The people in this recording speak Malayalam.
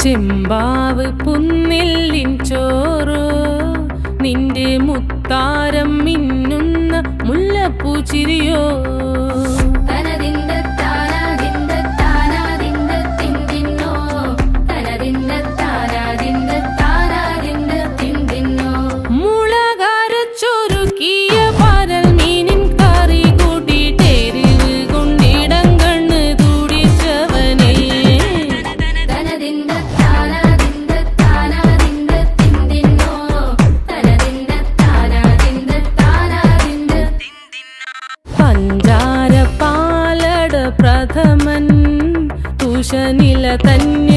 ചെമ്പാവ് പുന്നെല്ലിൻ ചോറോ നിന്റെ മുത്താരം മിന്നുന്ന മുല്ലപ്പൂച്ചിരിയോ പഞ്ചാര പാലട പ്രഥമൻ തുഷനില തന്നെ